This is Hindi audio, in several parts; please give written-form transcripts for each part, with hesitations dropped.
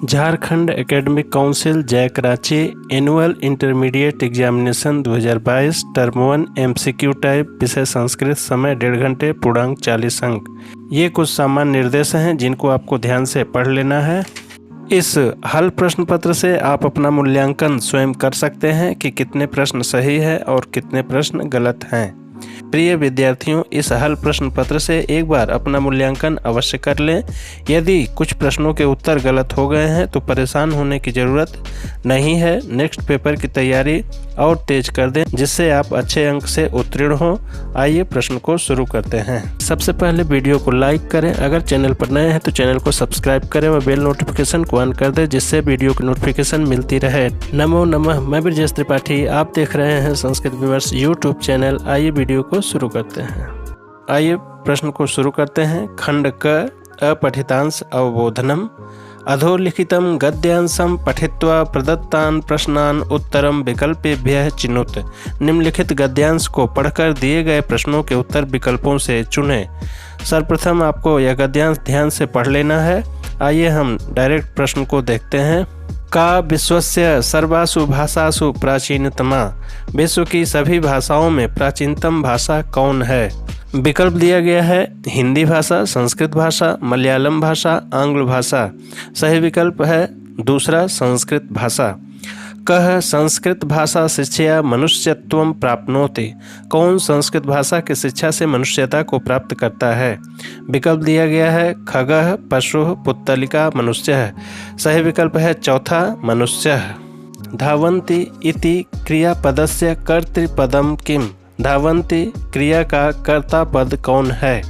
झारखंड एकेडमिक काउंसिल जय Karachi annual intermediate examination 2022 term 1 MCQ type विषय संस्कृत समय 1.5 घंटे पूर्णांक 40 अंक। ये कुछ सामान्य निर्देश हैं जिनको आपको ध्यान से पढ़ लेना है। इस हल प्रश्न पत्र से आप अपना मूल्यांकन स्वयं कर सकते हैं कि कितने प्रश्न सही है और कितने प्रश्न गलत हैं। प्रिय विद्यार्थियों, इस हल प्रश्न पत्र से एक बार अपना मूल्यांकन अवश्य कर लें। यदि कुछ प्रश्नों के उत्तर गलत हो गए हैं तो परेशान होने की ज़रूरत नहीं है। नेक्स्ट पेपर की तैयारी और तेज कर दें जिससे आप अच्छे अंक से उत्तीर्ण हों। आइए प्रश्न को शुरू करते हैं। सबसे पहले वीडियो को लाइक करें, अगर चैनल पर नए हैं तो चैनल को सब्सक्राइब करें व बेल नोटिफिकेशन को ऑन कर दें जिससे वीडियो की नोटिफिकेशन मिलती रहे। नमो नमः, मैं ब्रजेश त्रिपाठी, आप देख रहे हैं संस्कृत व्यूअर्स यूट्यूब चैनल। आइए वीडियो को शुरू करते हैं। आइए प्रश्न को शुरू करते हैं। खंड क अपठितांश अवबोधनम अधोलिखितं गद्यांशं पठित्वा प्रदत्तान् प्रश्नान् उत्तरं विकल्पेभ्यः चिनुत। निम्नलिखित गद्यांश को पढ़कर दिए गए प्रश्नों के उत्तर विकल्पों से चुनें। सर्वप्रथम आपको यह गद्यांश ध्यान से पढ़ लेना है। आइए हम डायरेक्ट प्रश्न को देखते हैं। का विश्वस्य सर्वासु भाषासु प्राचीनतमा, विश्व की सभी भाषाओं में प्राचीनतम भाषा कौन है? विकल्प दिया गया है हिंदी भाषा, संस्कृत भाषा, मलयालम भाषा, आंग्ल भाषा। सही विकल्प है दूसरा, संस्कृत भाषा। कह संस्कृत भाषा शिक्षया मनुष्यत्वं प्राप्नोति, कौन संस्कृत भाषा की शिक्षा से मनुष्यता को प्राप्त करता है? विकल्प दिया गया है खगः, पशुः, पुत्तलिका, मनुष्यः। सही विकल्प है चौथा, मनुष्यः। धावन्ति इति क्रियापदस्य कर्तृपदम किम, धावन्ति क्रिया का कर्ता पद कौन है?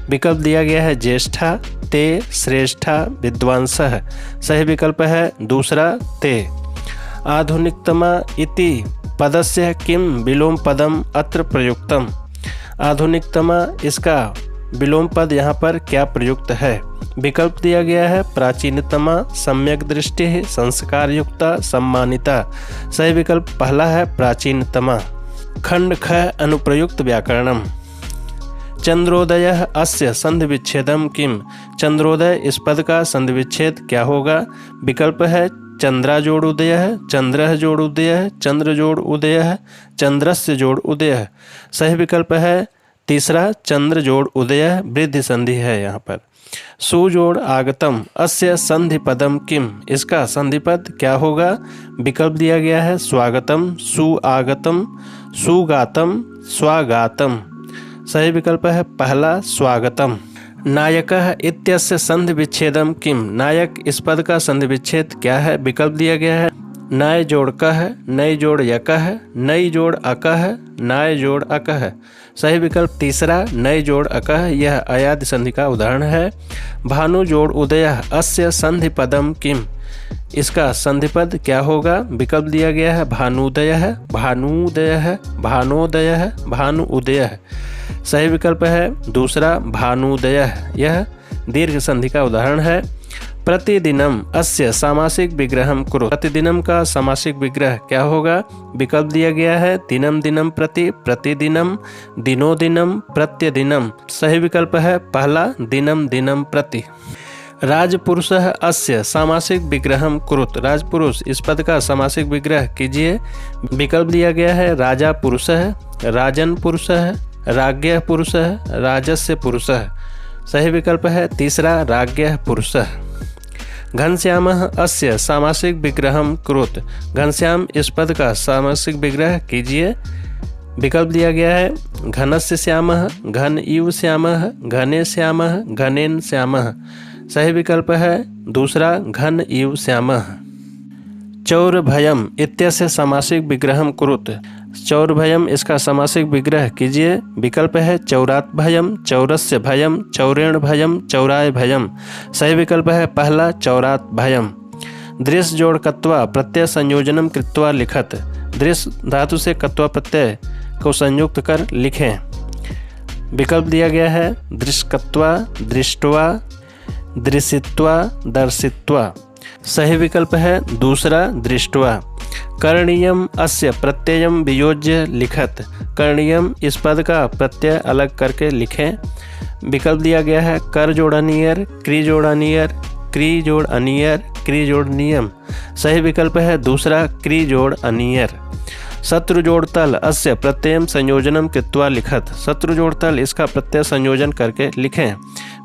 विकल्प दिया गया है ज्येष्ठा, ते, श्रेष्ठा, विद्वांसः। सही विकल्प है दूसरा, ते। आधुनिकतमा इति पदस्य किम विलोम पदम अत्र प्रयुक्तम, आधुनिकतमा इसका विलोम पद यहाँ पर क्या प्रयुक्त है? विकल्प दिया गया है प्राचीनतमा, सम्यक दृष्टि, संस्कारयुक्ता, सम्मानिता। सही विकल्प पहला है प्राचीनतमा। खंड ख अनुप्रयुक्त व्याकरणम चंद्रोदयः अस्य संधि विच्छेदम किम, चंद्रोदय इस पद का संधि विच्छेद क्या होगा? विकल्प है चंद्रा जोड़ उदयः, चंद्रः जोड़ उदयः, चंद्र जोड़ उदयः, चंद्रस्य जोड़ उदयः। सही विकल्प है तीसरा, चंद्र जोड़ उदयः, वृद्धि संधि है यहाँ पर। सुजोड़ आगतम अस्य संधि पदम किम, इसका संधि पद क्या होगा? विकल्प दिया गया है स्वागतम, सुआगतम, सुगातम, स्वागातम। सही विकल्प है पहला, स्वागतम। नायकः इत्यस्य संधि विच्छेदम किम, नायक इस पद का संधि विच्छेद क्या है? विकल्प दिया गया है नय जोड़ कह, नई जोड़ यकह, नई जोड़ अकह, नाय जोड़ अकह। सही विकल्प तीसरा, नई जोड़ अकह, यह अयादि संधि का उदाहरण है। भानु जोड़ उदयः अस्य संधि पदम किम, इसका संधि पद क्या होगा? विकल्प दिया गया है भानुदयः, भानुदयः, भानोदयः, भानु उदयः। सही विकल्प है दूसरा, भानुदयः, यह दीर्घ संधि का उदाहरण है। प्रतिदिनम अस्य सामासिक विग्रहम कुरु, प्रतिदिनम का सामासिक विग्रह क्या होगा? विकल्प दिया गया है दिनम दिनम प्रति, प्रतिदिनम, दिनो दिनम, प्रत्यदिनम। सही विकल्प है पहला, दिनम दिनम प्रति। राजपुरुषः अस्य सामासिक विग्रहम कुरुत, राजपुरुष इस पद का सामासिक विग्रह कीजिए। विकल्प दिया गया है राजा पुरुषः, राजन पुरुषः, राज्ञः पुरुषः, राजस्य पुरुषः। सही विकल्प है तीसरा, राज्ञः पुरुषः। घनश्यामः अस्य सामासिक विग्रहम कुरुत, घनश्याम इस पद का सामासिक विग्रह कीजिए। विकल्प दिया गया है घनस्य श्यामः, घन इव श्यामः, घने श्यामः, घनेन श्यामः। सही विकल्प है दूसरा, घन इव श्यामः। चौरभयम इत्यस्य सामासिक विग्रहम कुरुत, चौरभयम इसका सामासिक विग्रह कीजिए। विकल्प है चौरात भयम, चौरस्य भयम, चौरेण भयम, चौराय भयम। सही विकल्प है पहला, चौरात भयम। दृश्य जोड़ कत्वा प्रत्यय संयोजनम कृत्वा लिखत, दृश्य धातु से कत्वा प्रत्यय को संयुक्त कर लिखें। विकल्प दिया गया है दृश्यकत्वा, दृष्टवा, दृशित्वा, दर्शित्वा। सही विकल्प है दूसरा, दृष्टवा। करणीयम अस्य प्रत्ययम वियोज्य लिखत, करणीयम इस पद का प्रत्यय अलग करके लिखें। विकल्प दिया गया है कर जोड़ अनियर, क्री जोड़ अनियर, क्री जोड़ अनियर, क्री जोड़ नियम। सही विकल्प है दूसरा क्री जोड़ अनियर। शत्रु जोड़ तल अस्य प्रत्ययम संयोजनम कृत्वा लिखत। शत्रु जोड़ तल इसका प्रत्यय संयोजन करके लिखें।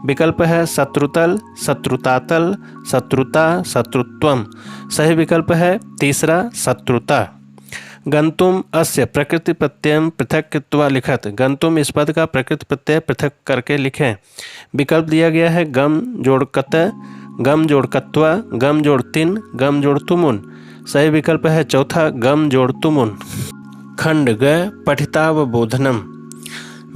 विकल्प है शत्रुतल, शत्रुतातल, शत्रुता, शत्रुत्वम। सही विकल्प है तीसरा शत्रुता। गंतुम अस्य प्रकृति प्रत्ययम पृथक कृत्वा लिखत। गंतुम इस पद का प्रकृति प्रत्यय पृथक करके लिखें। विकल्प दिया गया है गम जोड़ कत, गम जोड़ कत्वा, गम जोड़ तिन, गम जोड़ तुमुन। सही विकल्प है चौथा गम जोड़ तुमुन। खंड ग पठितावबोधनम।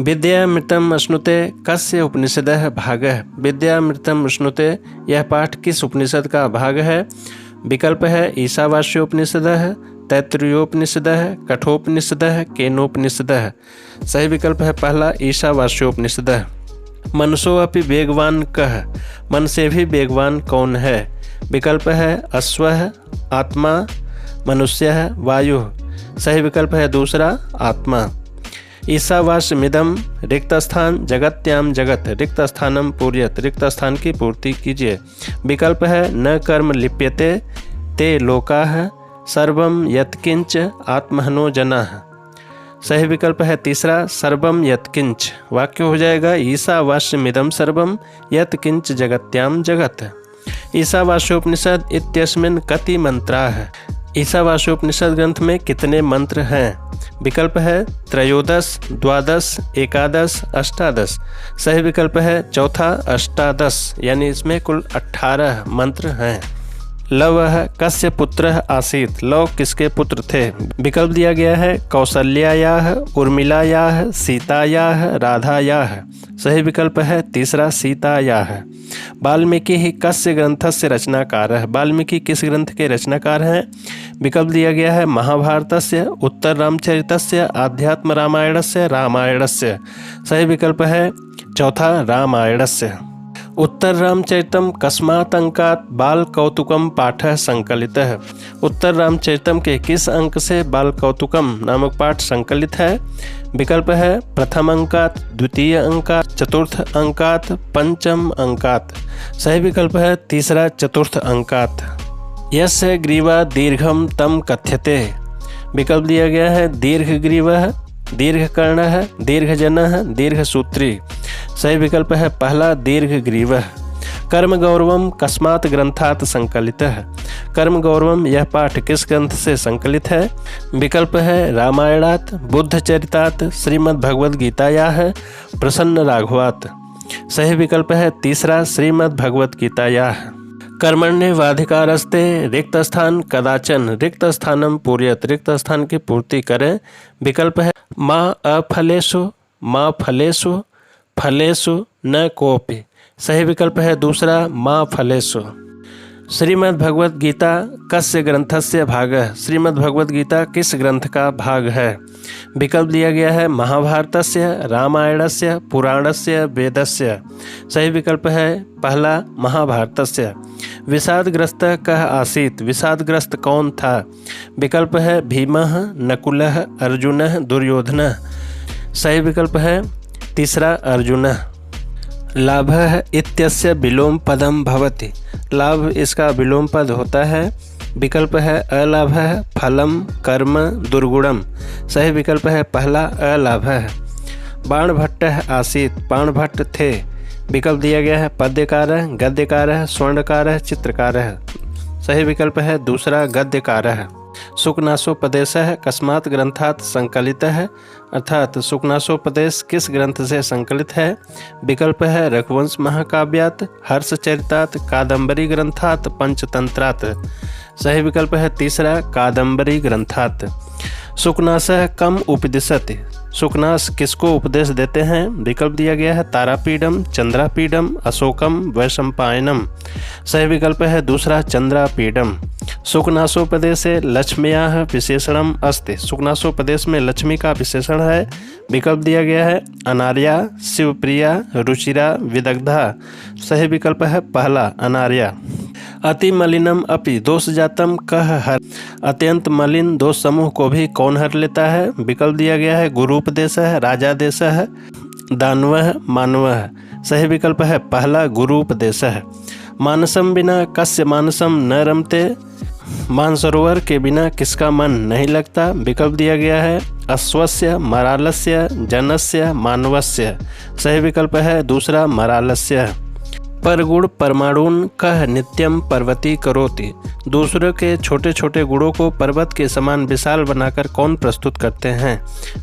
विद्यामृतम अश्नुते कस्य उपनिषदः भागः। विद्यामृतम अश्नुते यह पाठ किस उपनिषद का भाग है। विकल्प है ईशावास्योपनिषदः, तैत्तिरीयोपनिषदः, कठोपनिषदः, केनोपनिषदः। सही विकल्प है पहला ईशावास्योपनिषदः। मनसो अपि वेगवान कः। मन से भी वेगवान कौन है। विकल्प है अश्वः, आत्मा, मनुष्यः, वायुः। सही विकल्प है दूसरा आत्मा। ईशावास्यमिदं रिक्त स्थान जगत्याम जगत रिक्त स्थानम पूर्यत। रिक्त स्थान की पूर्ति कीजिए। विकल्प है न कर्म लिप्यते ते लोकाः सर्वं यत्किंच आत्महनो जनाः। सही विकल्प है तीसरा सर्वं यत्किंच। वाक्य हो जाएगा ईशावास्यमिदं सर्वं यत्किंच जगत्याम जगत। ईशावास्योपनिषद इत्यस्मिन् कति मंत्राः। ईशावास्योपनिषद ग्रंथ में कितने मंत्र हैं। विकल्प है त्रयोदश, द्वादश, एकादश, अष्टादश। सही विकल्प है चौथा अष्टादश, यानी इसमें कुल 18 मंत्र हैं। लवः कस्य पुत्रः आसीत्। लव किसके पुत्र थे। विकल्प दिया गया है कौसल्यायाः, उर्मिलायाः, सीतायाः, राधायाः। सही विकल्प है तीसरा सीतायाः। वाल्मीकि ही कस्य ग्रंथस्य रचनाकारः। वाल्मीकि किस ग्रंथ के रचनाकार हैं। विकल्प दिया गया है महाभारतस्य, उत्तर रामचरितस्य, आध्यात्म रामायणस्य, रामायणस्य। सही विकल्प है चौथा रामायणस्य। उत्तर रामचरितम कस्मात् अंकात बाल कौतुकम पाठः संकलितः। उत्तर रामचरितम के किस अंक से बाल कौतुकम नामक पाठ संकलित है। विकल्प है प्रथम अंकात, द्वितीय अंकात, चतुर्थ अंकात, पंचम अंकात। सही विकल्प है तीसरा चतुर्थ अंकात। यस्य ग्रीवा दीर्घम तम कथ्यते। विकल्प दिया गया है दीर्घग्रीवः, दीर्घकर्णः, दीर्घजनः, दीर्घसूत्री। सही विकल्प है पहला दीर्घग्रीवः। कर्म गौरवम कस्मात् ग्रंथात् संकलितः। कर्म गौरवम यह पाठ किस ग्रंथ से संकलित है। विकल्प है रामायणात्, बुद्धचरितात्, श्रीमद्भगवद्गीतायाः, प्रसन्न राघवात्। सही विकल्प है तीसरा श्रीमद्भगवद्गीतायाः। कर्मण्येवाधिकारस्ते रिक्त स्थान कदाचन रिक्त स्थानम पूर्यत। रिक्त स्थान की पूर्ति करें। विकल्प है माँ अफलेषु, माँ फलेषु, फलेषु न कोपि। सही विकल्प है दूसरा माँ फलेषु। श्रीमद्भगवद्गीता कस्य ग्रंथस्य भागः। श्रीमद्भगवद्गीता किस ग्रंथ का भाग है। विकल्प दिया गया है महाभारतस्य, रामायणस्य, पुराणस्य, वेदस्य। सही विकल्प है पहला महाभारतस्य। विषादग्रस्त कः आसीत्। विषादग्रस्त कौन था। विकल्प है भीमः, नकुलः, अर्जुनः, दुर्योधनः। सही विकल्प है तीसरा अर्जुनः। लाभः इत्यस्य विलोम पदम भवति। लाभ इसका विलोम पद होता है। विकल्प है अलाभः, फलम, कर्म, दुर्गुणम। सही विकल्प है पहला अलाभः। बाणभट्टः आसीत्। बाणभट्ट थे। विकल्प दिया गया है पद्यकारः, गद्यकारः, स्वर्णकारः, चित्रकारः। सही विकल्प है दूसरा गद्यकारः। सुकनासोपदेशः कस्मात् ग्रंथात् संकलितः। अर्थात सुकनासोपदेश किस ग्रंथ से संकलित है। विकल्प है रघुवंश महाकाव्यात्, हर्षचरितात्, कादम्बरी ग्रंथात्, पंचतंत्रात्। सही विकल्प है तीसरा कादम्बरी ग्रंथात्। सुकनासः कम उपदिशति। सुकनास किसको उपदेश देते हैं। विकल्प दिया गया है तारापीडम, चंद्रापीडम, अशोकम, वैशंपायनम। सही विकल्प है दूसरा चंद्रापीडम। सुकनासोपदेशे लक्ष्म्याः विशेषणम अस्ति। सुकनासोपदेश में लक्ष्मी का विशेषण है। विकल्प दिया गया है अनार्या, शिवप्रिया, रुचिरा, विदग्धा। सही विकल्प है पहला अनार्या। अति मलिनम अपि दोष जातम कह हर। अत्यंत मलिन दोष समूह को भी कौन हर लेता है। विकल्प दिया गया है गुरुपदेशः, राजादेशः, दानवः, मानवः। सही विकल्प है पहला गुरुपदेशः। मानसम बिना कस्य मानसम न रमते, मानसरोवर के बिना किसका मन नहीं लगता। विकल्प दिया गया है अश्वस्य, मरालस्य, जनस्य, मानवस्य। सही विकल्प है दूसरा मरालस्य। परगुण परमाणुन कह नित्यम पर्वती करोति, दूसरों के छोटे छोटे गुणों को पर्वत के समान विशाल बनाकर कौन प्रस्तुत करते हैं।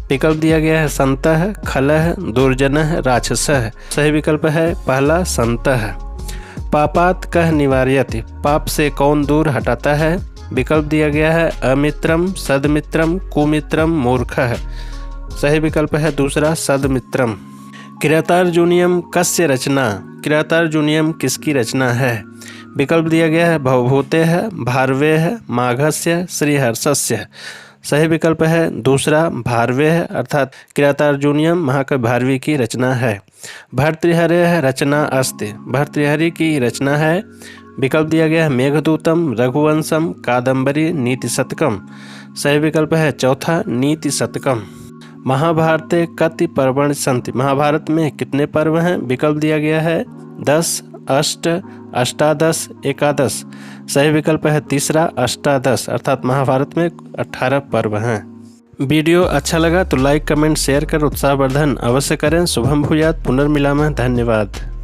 विकल्प दिया गया है संतः, खलः, दुर्जनः, राक्षसः। सही विकल्प है पहला संतः। पापात कह निवार्यति, पाप से कौन दूर हटाता है। विकल्प दिया गया है अमित्रम, सदमित्रम, कुमित्रम, मूर्खः। सही विकल्प है दूसरा सदमित्रम। किरातार्जुनीयम कस्य रचना, किरातार्जुनीयम किसकी रचना है। विकल्प दिया गया है भवभूतेः, भारवेः, माघस्य, श्रीहर्षस्य। सही विकल्प है दूसरा भारवेः अर्थात किरातार्जुनीयम महाकवि भारवी की रचना है। भर्तृहरेः रचना अस्ति, भर्तृहरि की रचना है। विकल्प दिया गया है मेघदूतम, रघुवंशम, कादम्बरी, नीति शतकम। सही विकल्प है चौथा नीति शतकम। महाभारते कति पर्वणि सन्ति, महाभारत में कितने पर्व हैं। विकल्प दिया गया है 10, 8, 18, 11। सही विकल्प है तीसरा 18 अर्थात महाभारत में 18 पर्व हैं। वीडियो अच्छा लगा तो लाइक कमेंट शेयर कर उत्साहवर्धन अवश्य करें। शुभम भूयात्, पुनर्मिलामः, धन्यवाद।